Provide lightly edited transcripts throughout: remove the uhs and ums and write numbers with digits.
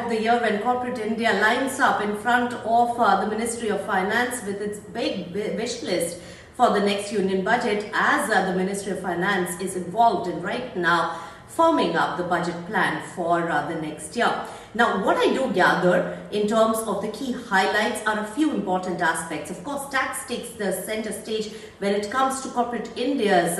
of the year when corporate India lines up in front of the Ministry of Finance with its big wish list for the next union budget, as the Ministry of Finance is involved in right now firming up the budget plan for the next year. Now, what I do gather in terms of the key highlights are a few important aspects. Of course, tax takes the center stage when it comes to corporate India's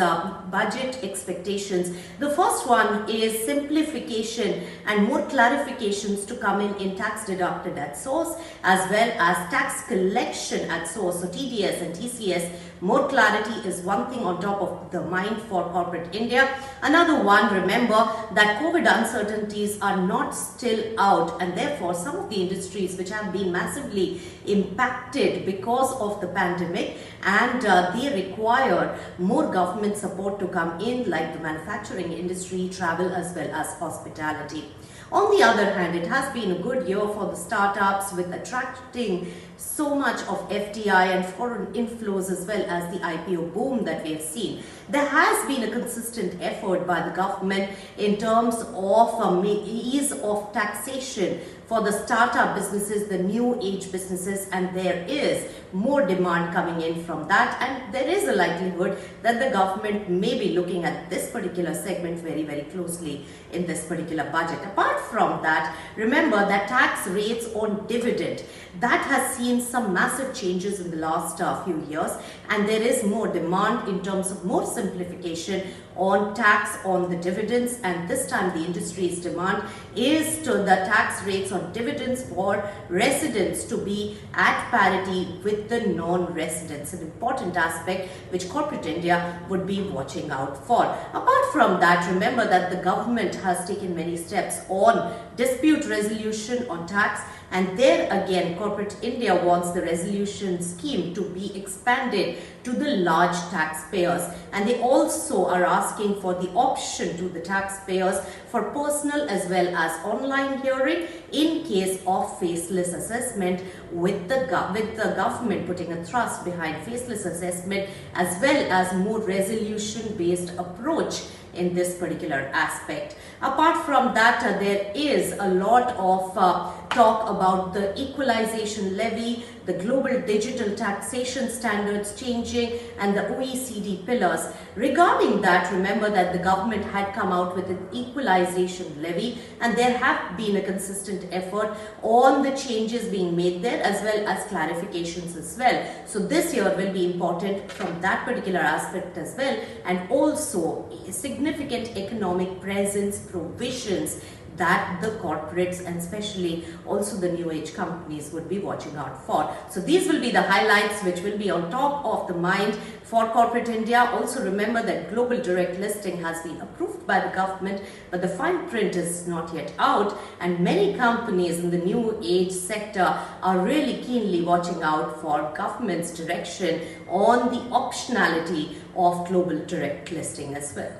budget expectations. The first one is simplification and more clarifications to come in tax deducted at source as well as tax collection at source. So TDS and TCS, more clarity is one thing on top of the mind for corporate India. Another one, remember that COVID uncertainties are not still out, and therefore some of the industries which have been massively impacted because of the pandemic, and they require more government support to come in, like the manufacturing industry, travel as well as hospitality. On the other hand, it has been a good year for the startups with attracting so much of FDI and foreign inflows as well as the IPO boom that we have seen. There has been a consistent effort by the government in terms of ease of taxation for the startup businesses, the new age businesses, and there is more demand coming in from that, and there is a likelihood that the government may be looking at this particular segment very, very closely in this particular budget. Apart from that, remember that tax rates on dividend, that has seen some massive changes in the last few years, and there is more demand in terms of more simplification on tax on the dividends, and this time the industry's demand is to the tax rates on dividends for residents to be at parity with the non-residents, an important aspect which corporate India would be watching out for. Apart from that, remember that the government has taken many steps on dispute resolution on tax, and there again corporate India wants the resolution scheme to be expanded to the large taxpayers, and they also are asking for the option to the taxpayers for personal as well as online hearing in case of faceless assessment, with the government putting a thrust behind faceless assessment as well as more resolution based approach in this particular aspect. Apart from that, there is a lot of talk about the equalization levy, the global digital taxation standards changing, and the OECD pillars. Regarding that, remember that the government had come out with an equalization levy, and there have been a consistent effort on the changes being made there as well as clarifications as well. So this year will be important from that particular aspect as well, and also significant economic presence provisions that the corporates and especially also the new age companies would be watching out for. So these will be the highlights which will be on top of the mind for corporate India. Also remember that global direct listing has been approved by the government, but the fine print is not yet out, and many companies in the new age sector are really keenly watching out for government's direction on the optionality of global direct listing as well.